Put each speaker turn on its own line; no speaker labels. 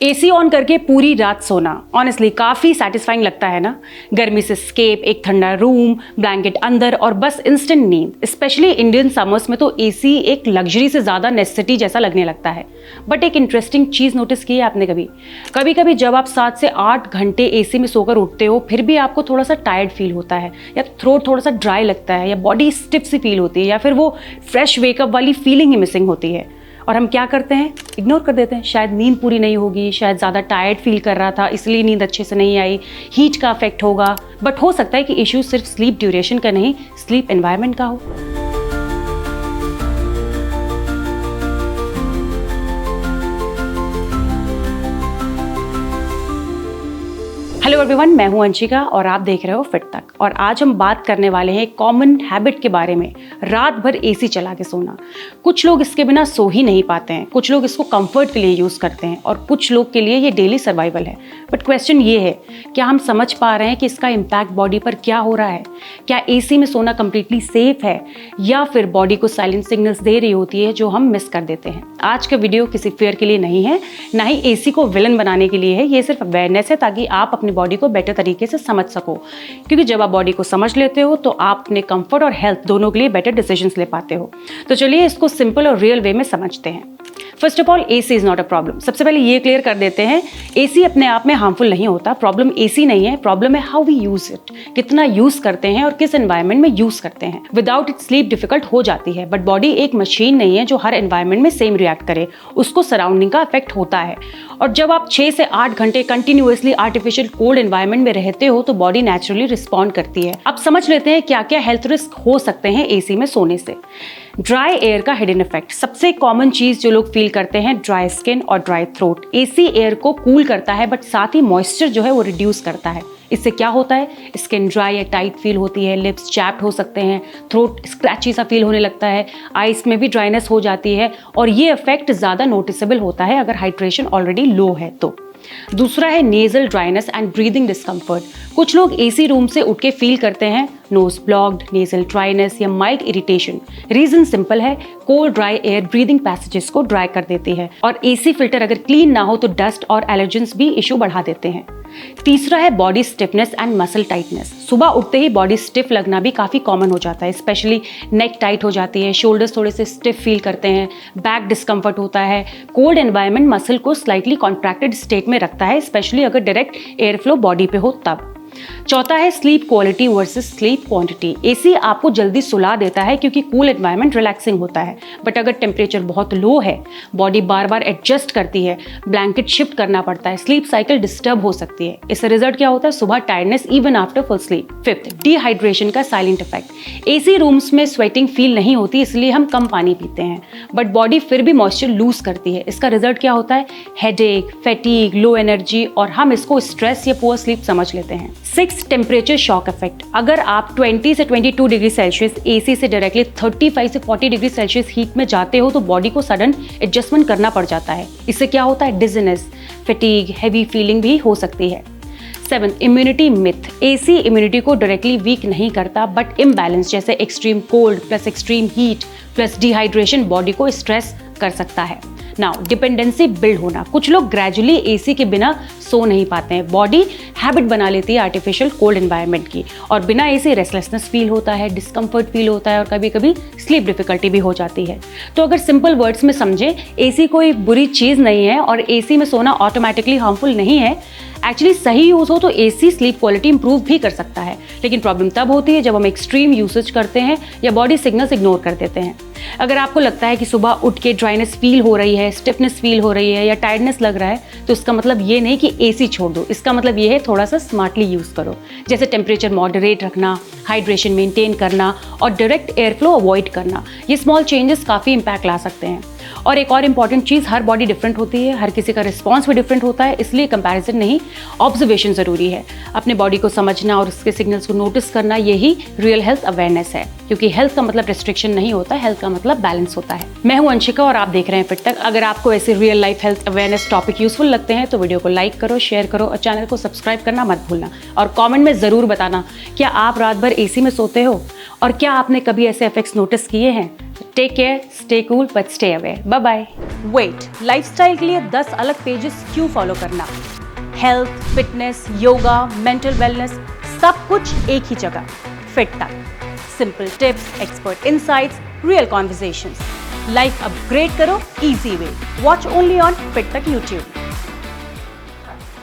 AC on करके पूरी रात सोना ऑनेस्टली काफ़ी सेटिस्फाइंग लगता है ना। गर्मी से स्केप, एक ठंडा रूम, ब्लैंकेट अंदर और बस इंस्टेंट नींद। स्पेशली इंडियन समर्स में तो एसी एक लग्जरी से ज़्यादा नेसेसिटी जैसा लगने लगता है। बट एक इंटरेस्टिंग चीज़ नोटिस की है आपने कभी कभी जब आप 7 से 8 घंटे एसी में सोकर उठते हो फिर भी आपको थोड़ा सा टायर्ड फील होता है, या थ्रोट थोड़ा सा ड्राई लगता है, या बॉडी स्टिफ सी फील होती है, या फिर वो फ्रेश वेकअप वाली फीलिंग ही मिसिंग होती है। और हम क्या करते हैं, इग्नोर कर देते हैं। शायद नींद पूरी नहीं होगी, शायद ज़्यादा टायर्ड फील कर रहा था इसलिए नींद अच्छे से नहीं आई, हीट का इफेक्ट होगा। बट हो सकता है कि इश्यू सिर्फ स्लीप ड्यूरेशन का नहीं, स्लीप एनवायरनमेंट का हो। हेलो एवरीवन, मैं हूं अंशिका और आप देख रहे हो फिट तक। और आज हम बात करने वाले हैं कॉमन हैबिट के बारे में, रात भर एसी चला के सोना। कुछ लोग इसके बिना सो ही नहीं पाते हैं, कुछ लोग इसको कंफर्ट के लिए यूज़ करते हैं और कुछ लोग के लिए ये डेली सर्वाइवल है। बट क्वेश्चन ये है, क्या हम समझ पा रहे हैं कि इसका इम्पैक्ट बॉडी पर क्या हो रहा है? क्या एसी में सोना कम्प्लीटली सेफ है या फिर बॉडी को साइलेंट सिग्नल्स दे रही होती है जो हम मिस कर देते हैं? आज का वीडियो किसी फेयर के लिए नहीं है, ना ही एसी को विलन बनाने के लिए है। ये सिर्फ अवेयरनेस है ताकि आप अपनी बॉडी को बेटर तरीके से समझ सको, क्योंकि जब आप बॉडी को समझ लेते हो तो आप अपने कंफर्ट और हेल्थ दोनों के लिए बेटर डिसीजंस ले पाते हो। तो चलिए इसको सिंपल और रियल वे में समझते हैं। First of all, AC is not a problem. सबसे पहले ये क्लियर कर देते हैं, एसी अपने आप में हार्मफुल नहीं होता। प्रॉब्लम एसी नहीं है, प्रॉब्लम है हाउ वी यूज इट, कितना यूज करते हैं और किस एनवायरनमेंट में यूज करते हैं। विदाउट इट स्लीप डिफिकल्ट हो जाती है, बट बॉडी एक मशीन नहीं है जो हर एनवायरनमेंट में सेम रिएक्ट करे, उसको सराउंडिंग का इफेक्ट होता है। और जब आप 6 से 8 घंटे कंटिन्यूअसली आर्टिफिशियल कोल्ड एनवायरनमेंट में रहते हो तो बॉडी नेचुरली रिस्पॉन्ड करती है। अब समझ लेते हैं क्या क्या हेल्थ रिस्क हो सकते हैं एसी में सोने से। ड्राई एयर का हिडन इफेक्ट, सबसे कॉमन चीज जो लोग फील करते हैं, ड्राई स्किन और ड्राई थ्रोट। एसी एयर को कूल करता है बट साथ ही मॉइस्चर जो है वो रिड्यूस करता है। इससे क्या होता है, स्किन ड्राई या टाइट फील होती है, लिप्स चैप्ड हो सकते हैं, थ्रोट स्क्रैची सा फील होने लगता है, आइस में भी ड्राइनेस हो जाती है और ये इफेक्ट ज़्यादा नोटिसेबल होता है अगर हाइड्रेशन ऑलरेडी लो है तो। दूसरा है nasal dryness and breathing discomfort. कुछ लोग एसी रूम से उठ के फील करते हैं नोज ब्लॉक्ड, नेजल ड्राइनेस या माइल्ड इरिटेशन। रीजन सिंपल है, cold dry air breathing passages को ड्राई कर देती है और एसी फिल्टर अगर क्लीन ना हो तो डस्ट और एलर्जेंस भी इशू बढ़ा देते हैं। तीसरा है body stiffness and muscle tightness. सुबह उठते ही बॉडी स्टिफ लगना भी काफ़ी कॉमन हो जाता है, स्पेशली नेक टाइट हो जाती है, शोल्डर्स थोड़े से स्टिफ फील करते हैं, बैक डिस्कम्फर्ट होता है। कोल्ड एनवायरनमेंट मसल को स्लाइटली कॉन्ट्रैक्टेड स्टेट में रखता है, स्पेशली अगर डायरेक्ट एयर फ्लो बॉडी पे हो तब। चौथा है sleep quality versus sleep quantity. AC आपको जल्दी सुला देता है क्योंकि कूल एनवायरनमेंट रिलैक्सिंग होता है, बट अगर टेम्परेचर बहुत लो है, बॉडी बार बार एडजस्ट करती है, ब्लैंकेट शिफ्ट करना पड़ता है, स्लीप साइकिल डिस्टर्ब हो सकती है। इससे रिजल्ट क्या होता है, सुबह tiredness even after full sleep. Fifth, dehydration का साइलेंट इफेक्ट। एसी रूम्स में स्वेटिंग फील नहीं होती इसलिए हम कम पानी पीते हैं, बट बॉडी फिर भी मॉइस्चर लूज करती है। इसका रिजल्ट क्या होता है, हेडेक, फैटीग, लो एनर्जी, और हम इसको स्ट्रेस या पुअर स्लीप समझ लेते हैं। 6, टेम्परेचर शॉक इफेक्ट। अगर आप 20 से 22 डिग्री सेल्सियस एसी से डायरेक्टली 35 से 40 डिग्री सेल्सियस हीट में जाते हो तो बॉडी को सडन एडजस्टमेंट करना पड़ जाता है। इससे क्या होता है, डिजीनेस, फैटीग, हैवी फीलिंग भी हो सकती है। 7, इम्यूनिटी मिथ। एसी इम्यूनिटी को डायरेक्टली वीक नहीं करता, बट इम्बैलेंस जैसे extreme cold plus extreme heat plus dehydration body को स्ट्रेस कर सकता है। नाउ, डिपेंडेंसी बिल्ड होना। कुछ लोग ग्रेजुअली एसी के बिना सो नहीं पाते हैं, बॉडी हैबिट बना लेती है आर्टिफिशियल कोल्ड एनवायरनमेंट की, और बिना एसी रेस्टलेसनेस फील होता है, डिस्कम्फर्ट फील होता है और कभी कभी स्लीप डिफिकल्टी भी हो जाती है। तो अगर सिंपल वर्ड्स में समझें, एसी कोई बुरी चीज़ नहीं है और एसी में सोना ऑटोमेटिकली हार्मफुल नहीं है। एक्चुअली सही यूज़ हो तो एसी स्लीप क्वालिटी इंप्रूव भी कर सकता है, लेकिन प्रॉब्लम तब होती है जब हम एक्सट्रीम यूसेज करते हैं या बॉडी सिग्नल्स इग्नोर कर देते हैं। अगर आपको लगता है कि सुबह उठ के ड्राइनेस फील हो रही है, स्टिफनेस फील हो रही है या टायर्डनेस लग रहा है, तो इसका मतलब ये नहीं कि एसी छोड़ दो, इसका मतलब ये है थोड़ा सा स्मार्टली यूज़ करो, जैसे टेम्परेचर मॉडरेट रखना, हाइड्रेशन मेंटेन करना और डायरेक्ट एयर फ्लो अवॉइड करना। ये स्मॉल चेंजेस काफ़ी इंपैक्ट ला सकते हैं। और एक और इंपॉर्टेंट चीज़, हर बॉडी डिफरेंट होती है, हर किसी का रिस्पॉन्स भी डिफरेंट होता है, इसलिए कंपैरिजन नहीं, ऑब्जर्वेशन ज़रूरी है। अपने बॉडी को समझना और उसके सिग्नल्स को नोटिस करना, यही रियल हेल्थ अवेयरनेस है, क्योंकि हेल्थ का मतलब रिस्ट्रिक्शन नहीं होता, हेल्थ का मतलब बैलेंस होता है। मैं हूं अंशिका और आप देख रहे हैं फिट तक। अगर आपको ऐसे real life health awareness topic useful लगते हैं तो वीडियो को लाइक करो, शेयर करो और चैनल को सब्सक्राइब करना मत भूलना। और कमेंट में ज़रूर बताना, क्या आप रात भर एसी में सोते हो और क्या आपने कभी ऐसे इफेक्ट्स नोटिस किए हैं? Take care, stay cool but stay aware. Bye bye. Wait, lifestyle के लिए 10 अलग पेजेस क्यों फॉलो करना? Health, fitness, yoga, mental wellness, सब कुछ एक ही जगह, fit Tak. Simple tips, expert insights, real conversations. Life upgrade करो easy way. Watch only on fit Tak YouTube.